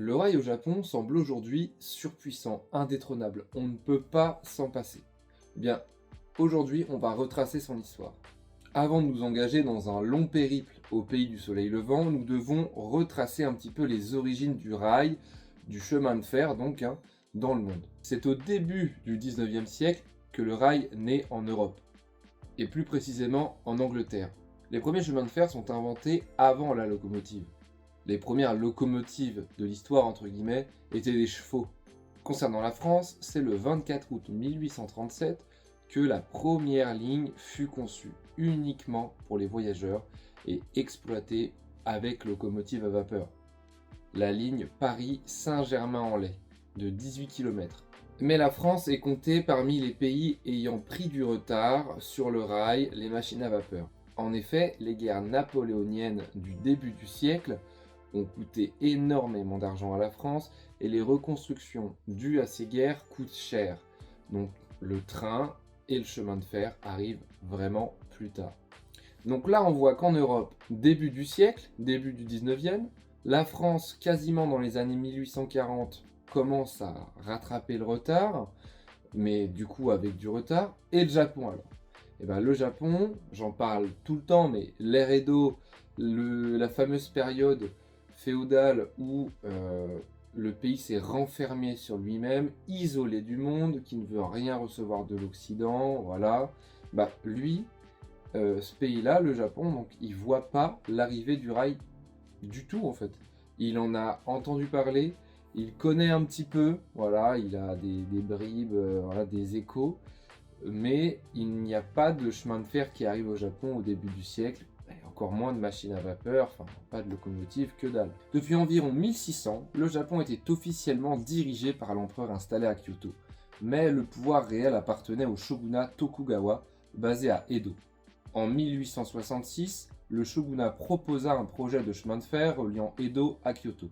Le rail au Japon semble aujourd'hui surpuissant, indétrônable. On ne peut pas s'en passer. Bien, aujourd'hui, on va retracer son histoire. Avant de nous engager dans un long périple au pays du soleil levant, nous devons retracer un petit peu les origines du rail, du chemin de fer donc, dans le monde. C'est au début du 19e siècle que le rail naît en Europe, et plus précisément en Angleterre. Les premiers chemins de fer sont inventés avant la locomotive. Les premières locomotives de l'histoire, entre guillemets, étaient des chevaux. Concernant la France, c'est le 24 août 1837 que la première ligne fut conçue uniquement pour les voyageurs et exploitée avec locomotive à vapeur. La ligne Paris-Saint-Germain-en-Laye, de 18 km. Mais la France est comptée parmi les pays ayant pris du retard sur le rail, les machines à vapeur. En effet, les guerres napoléoniennes du début du siècle ont coûté énormément d'argent à la France et les reconstructions dues à ces guerres coûtent cher. Donc le train et le chemin de fer arrivent vraiment plus tard. Donc là on voit qu'en Europe, début du siècle, début du 19e, la France quasiment dans les années 1840 commence à rattraper le retard, mais du coup avec du retard, et le Japon alors. Et ben le Japon, j'en parle tout le temps, mais l'ère Edo, la fameuse période féodale où le pays s'est renfermé sur lui-même, isolé du monde, qui ne veut rien recevoir de l'Occident, voilà. Bah lui, ce pays-là, le Japon, donc il voit pas l'arrivée du rail du tout en fait. Il en a entendu parler, il connaît un petit peu, voilà, il a des bribes, voilà, des échos, mais il n'y a pas de chemin de fer qui arrive au Japon au début du siècle. Encore moins de machines à vapeur, enfin pas de locomotive, que dalle. Depuis environ 1600, le Japon était officiellement dirigé par l'empereur installé à Kyoto, mais le pouvoir réel appartenait au shogunat Tokugawa, basé à Edo. En 1866, le shogunat proposa un projet de chemin de fer reliant Edo à Kyoto.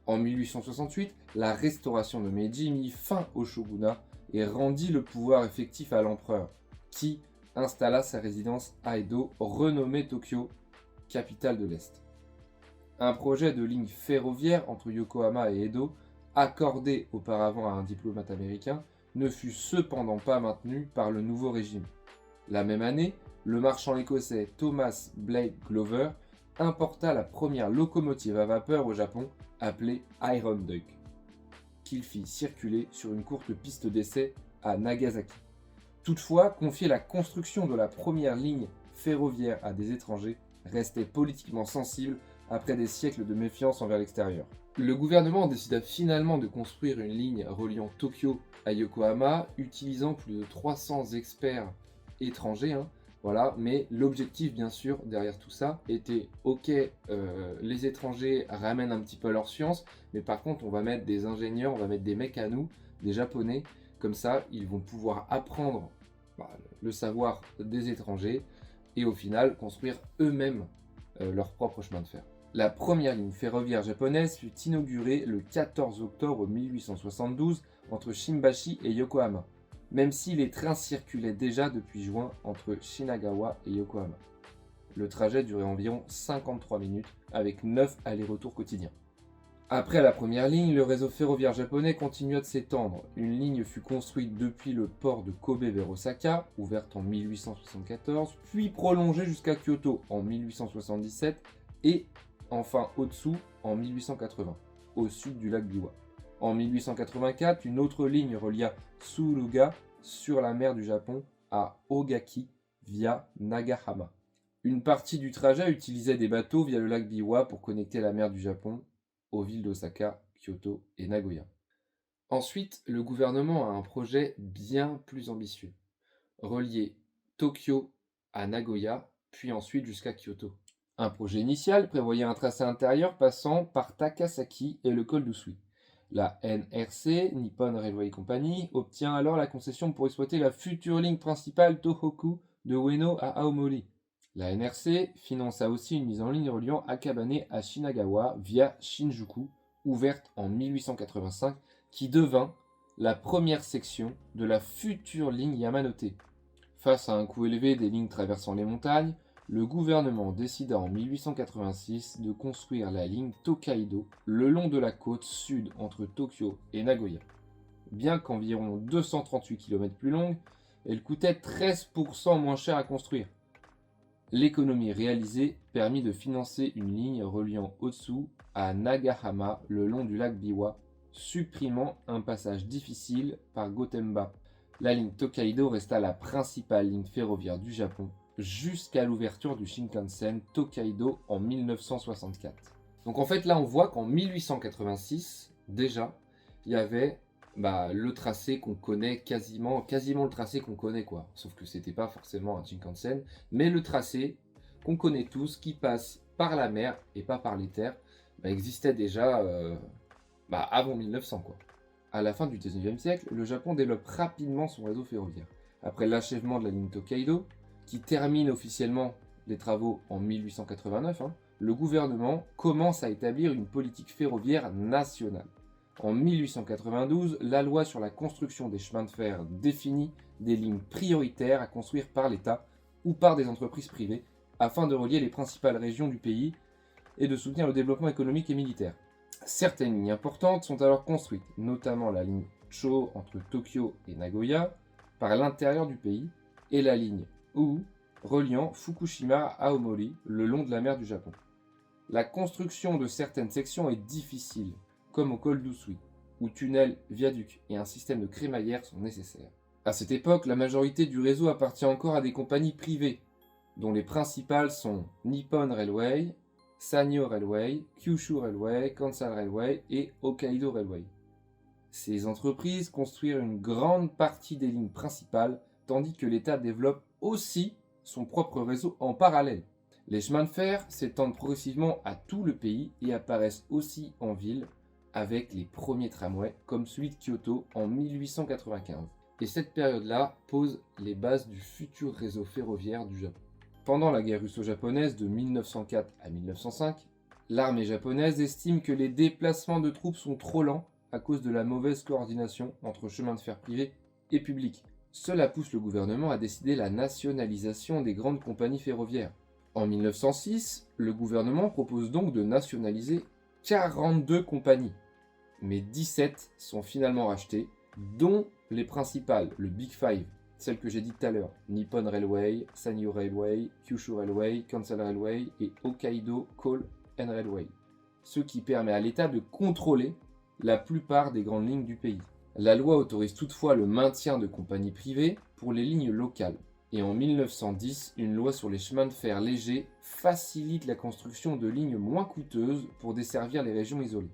En 1868, la restauration de Meiji mit fin au shogunat et rendit le pouvoir effectif à l'empereur, qui installa sa résidence à Edo, renommée Tokyo, capitale de l'Est. Un projet de ligne ferroviaire entre Yokohama et Edo, accordé auparavant à un diplomate américain, ne fut cependant pas maintenu par le nouveau régime. La même année, le marchand écossais Thomas Blake Glover importa la première locomotive à vapeur au Japon, appelée Iron Duck, qu'il fit circuler sur une courte piste d'essai à Nagasaki. Toutefois, confier la construction de la première ligne ferroviaire à des étrangers restait politiquement sensible après des siècles de méfiance envers l'extérieur. Le gouvernement décida finalement de construire une ligne reliant Tokyo à Yokohama, utilisant plus de 300 experts étrangers, voilà, mais l'objectif bien sûr derrière tout ça était ok, les étrangers ramènent un petit peu leur science, mais par contre on va mettre des ingénieurs, on va mettre des mecs à nous, des japonais, comme ça ils vont pouvoir apprendre le savoir des étrangers et au final construire eux-mêmes leur propre chemin de fer. La première ligne ferroviaire japonaise fut inaugurée le 14 octobre 1872 entre Shimbashi et Yokohama, même si les trains circulaient déjà depuis juin entre Shinagawa et Yokohama. Le trajet durait environ 53 minutes avec 9 allers-retours quotidiens. Après la première ligne, le réseau ferroviaire japonais continua de s'étendre. Une ligne fut construite depuis le port de Kobe vers Osaka, ouverte en 1874, puis prolongée jusqu'à Kyoto en 1877 et enfin Otsu en 1880, au sud du lac Biwa. En 1884, une autre ligne relia Suruga sur la mer du Japon à Ogaki via Nagahama. Une partie du trajet utilisait des bateaux via le lac Biwa pour connecter la mer du Japon aux villes d'Osaka, Kyoto et Nagoya. Ensuite, le gouvernement a un projet bien plus ambitieux. Relier Tokyo à Nagoya, puis ensuite jusqu'à Kyoto. Un projet initial prévoyait un tracé intérieur passant par Takasaki et le col d'Usui. La NRC, Nippon Railway Company, obtient alors la concession pour exploiter la future ligne principale Tohoku de Ueno à Aomori. La NRC finança aussi une mise en ligne reliant Akabane à Shinagawa via Shinjuku, ouverte en 1885, qui devint la première section de la future ligne Yamanote. Face à un coût élevé des lignes traversant les montagnes, le gouvernement décida en 1886 de construire la ligne Tokaido le long de la côte sud entre Tokyo et Nagoya. Bien qu'environ 238 km plus longue, elle coûtait 13% moins cher à construire. L'économie réalisée permit de financer une ligne reliant Otsu à Nagahama le long du lac Biwa, supprimant un passage difficile par Gotemba. La ligne Tokaido resta la principale ligne ferroviaire du Japon jusqu'à l'ouverture du Shinkansen Tokaido en 1964. Donc en fait là on voit qu'en 1886 déjà il y avait le tracé qu'on connaît quasiment le tracé qu'on connaît quoi. Sauf que c'était pas forcément un Shinkansen, mais le tracé qu'on connaît tous qui passe par la mer et pas par les terres existait déjà avant 1900 quoi. À la fin du 19e siècle, le Japon développe rapidement son réseau ferroviaire. Après l'achèvement de la ligne Tokaido, qui termine officiellement les travaux en 1889, le gouvernement commence à établir une politique ferroviaire nationale. En 1892, la loi sur la construction des chemins de fer définit des lignes prioritaires à construire par l'État ou par des entreprises privées afin de relier les principales régions du pays et de soutenir le développement économique et militaire. Certaines lignes importantes sont alors construites, notamment la ligne Chō entre Tokyo et Nagoya, par l'intérieur du pays, et la ligne Ōu reliant Fukushima à Aomori le long de la mer du Japon. La construction de certaines sections est difficile, comme au col d'Usui, où tunnels, viaducs et un système de crémaillère sont nécessaires. À cette époque, la majorité du réseau appartient encore à des compagnies privées, dont les principales sont Nippon Railway, Sanyo Railway, Kyushu Railway, Kansai Railway et Hokkaido Railway. Ces entreprises construisent une grande partie des lignes principales, tandis que l'État développe aussi son propre réseau en parallèle. Les chemins de fer s'étendent progressivement à tout le pays et apparaissent aussi en ville avec les premiers tramways, comme celui de Kyoto en 1895. Et cette période-là pose les bases du futur réseau ferroviaire du Japon. Pendant la guerre russo-japonaise de 1904 à 1905, l'armée japonaise estime que les déplacements de troupes sont trop lents à cause de la mauvaise coordination entre chemins de fer privés et publics. Cela pousse le gouvernement à décider la nationalisation des grandes compagnies ferroviaires. En 1906, le gouvernement propose donc de nationaliser 42 compagnies, mais 17 sont finalement rachetées, dont les principales, le Big Five, celles que j'ai dit tout à l'heure, Nippon Railway, Sanyo Railway, Kyushu Railway, Kansai Railway et Hokkaido Coal and Railway, ce qui permet à l'État de contrôler la plupart des grandes lignes du pays. La loi autorise toutefois le maintien de compagnies privées pour les lignes locales. Et en 1910, une loi sur les chemins de fer légers facilite la construction de lignes moins coûteuses pour desservir les régions isolées.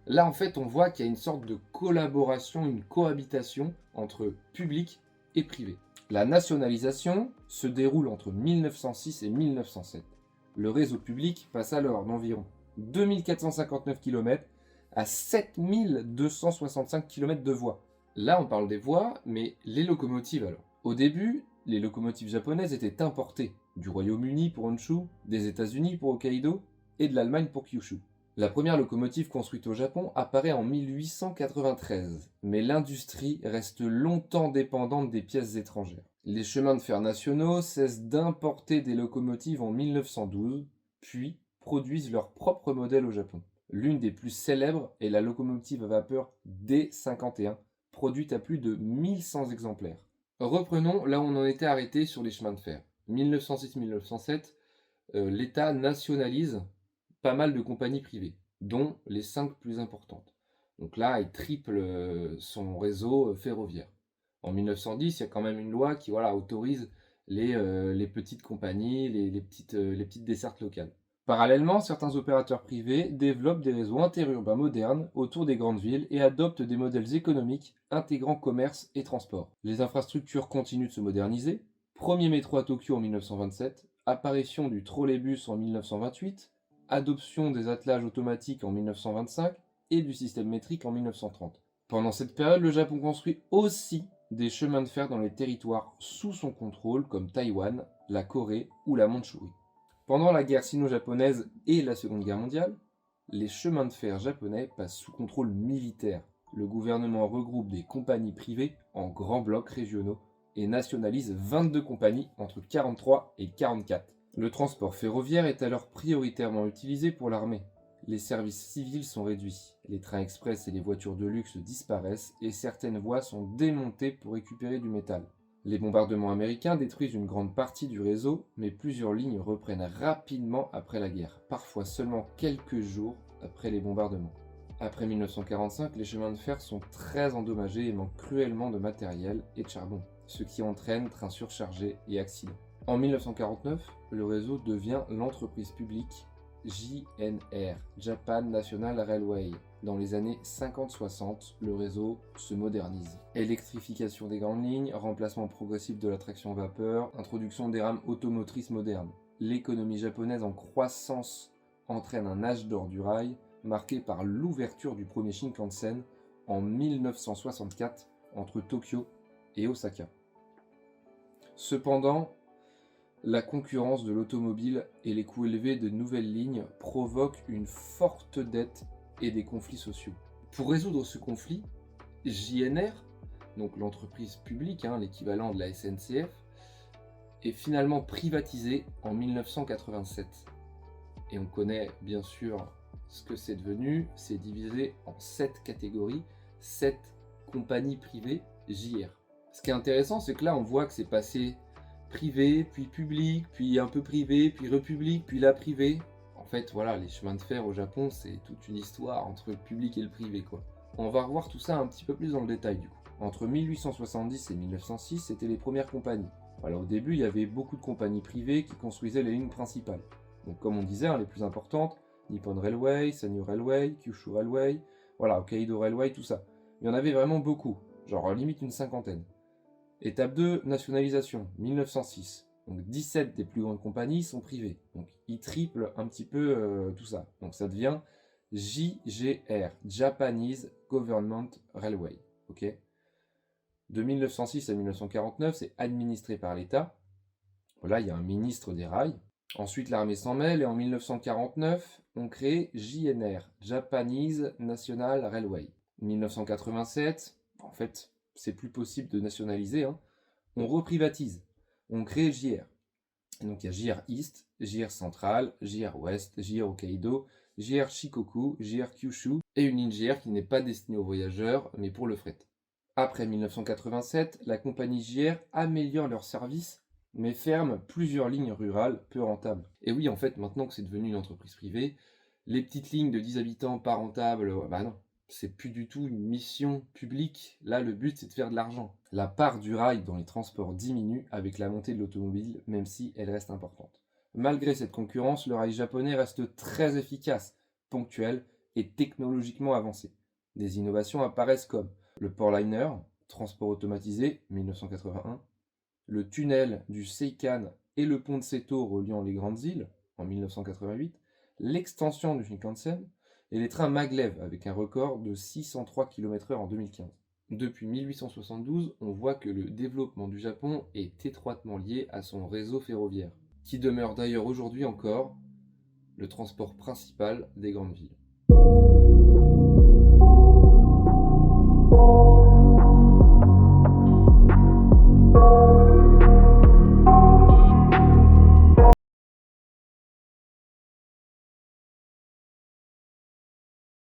Là, en fait, on voit qu'il y a une sorte de collaboration, une cohabitation entre public et privé. La nationalisation se déroule entre 1906 et 1907. Le réseau public passe alors d'environ 2459 km à 7265 km de voies. Là, on parle des voies, mais les locomotives alors. Au début, les locomotives japonaises étaient importées du Royaume-Uni pour Honshu, des États-Unis pour Hokkaido et de l'Allemagne pour Kyushu. La première locomotive construite au Japon apparaît en 1893, mais l'industrie reste longtemps dépendante des pièces étrangères. Les chemins de fer nationaux cessent d'importer des locomotives en 1912, puis produisent leur propre modèle au Japon. L'une des plus célèbres est la locomotive à vapeur D51, produite à plus de 1100 exemplaires. Reprenons là où on en était arrêté sur les chemins de fer. 1906-1907, l'État nationalise pas mal de compagnies privées, dont les 5 plus importantes. Donc là, il triple son réseau ferroviaire. En 1910, il y a quand même une loi qui autorise les petites compagnies, les petites dessertes locales. Parallèlement, certains opérateurs privés développent des réseaux interurbains modernes autour des grandes villes et adoptent des modèles économiques intégrant commerce et transport. Les infrastructures continuent de se moderniser. Premier métro à Tokyo en 1927, apparition du trolleybus en 1928, adoption des attelages automatiques en 1925 et du système métrique en 1930. Pendant cette période, le Japon construit aussi des chemins de fer dans les territoires sous son contrôle comme Taïwan, la Corée ou la Mandchourie. Pendant la guerre sino-japonaise et la Seconde Guerre mondiale, les chemins de fer japonais passent sous contrôle militaire. Le gouvernement regroupe des compagnies privées en grands blocs régionaux et nationalise 22 compagnies entre 1943 et 1944. Le transport ferroviaire est alors prioritairement utilisé pour l'armée. Les services civils sont réduits, les trains express et les voitures de luxe disparaissent et certaines voies sont démontées pour récupérer du métal. Les bombardements américains détruisent une grande partie du réseau, mais plusieurs lignes reprennent rapidement après la guerre, parfois seulement quelques jours après les bombardements. Après 1945, les chemins de fer sont très endommagés et manquent cruellement de matériel et de charbon, ce qui entraîne trains surchargés et accidents. En 1949, le réseau devient l'entreprise publique JNR, Japan National Railway. Dans les années 50-60, le réseau se modernise. Électrification des grandes lignes, remplacement progressif de la traction vapeur, introduction des rames automotrices modernes. L'économie japonaise en croissance entraîne un âge d'or du rail, marqué par l'ouverture du premier Shinkansen en 1964 entre Tokyo et Osaka. Cependant, la concurrence de l'automobile et les coûts élevés de nouvelles lignes provoquent une forte dette et des conflits sociaux. Pour résoudre ce conflit, JNR, donc l'entreprise publique, l'équivalent de la SNCF, est finalement privatisée en 1987. Et on connaît bien sûr ce que c'est devenu, c'est divisé en 7 catégories, 7 compagnies privées JR. Ce qui est intéressant, c'est que là on voit que c'est passé privé, puis public, puis un peu privé, puis republic, puis la privée. En fait, voilà, les chemins de fer au Japon, c'est toute une histoire entre le public et le privé, quoi. On va revoir tout ça un petit peu plus dans le détail, du coup. Entre 1870 et 1906, c'était les premières compagnies. Voilà, au début, il y avait beaucoup de compagnies privées qui construisaient les lignes principales. Donc, comme on disait, les plus importantes, Nippon Railway, Sanyo Railway, Kyushu Railway, voilà, Hokkaido Railway, tout ça. Il y en avait vraiment beaucoup, genre limite une cinquantaine. Étape 2, nationalisation, 1906. Donc 17 des plus grandes compagnies sont privées. Donc ils triplent un petit peu tout ça. Donc ça devient JGR, Japanese Government Railway. Ok. De 1906 à 1949, c'est administré par l'État. Là, il y a un ministre des rails. Ensuite, l'armée s'en mêle et en 1949, on crée JNR, Japanese National Railway. 1987, en fait, c'est plus possible de nationaliser, on reprivatise, on crée JR. Donc il y a JR East, JR Central, JR West, JR Hokkaido, JR Shikoku, JR Kyushu et une ligne JR qui n'est pas destinée aux voyageurs mais pour le fret. Après 1987, la compagnie JR améliore leurs services mais ferme plusieurs lignes rurales peu rentables. Et oui, en fait, maintenant que c'est devenu une entreprise privée, les petites lignes de 10 habitants pas rentables, bah non, c'est plus du tout une mission publique. Là, le but, c'est de faire de l'argent. La part du rail dans les transports diminue avec la montée de l'automobile, même si elle reste importante. Malgré cette concurrence, le rail japonais reste très efficace, ponctuel et technologiquement avancé. Des innovations apparaissent comme le Portliner, transport automatisé, 1981, le tunnel du Seikan et le pont de Seto reliant les grandes îles, en 1988, l'extension du Shinkansen, et les trains maglev avec un record de 603 km/h en 2015. Depuis 1872, on voit que le développement du Japon est étroitement lié à son réseau ferroviaire, qui demeure d'ailleurs aujourd'hui encore le transport principal des grandes villes.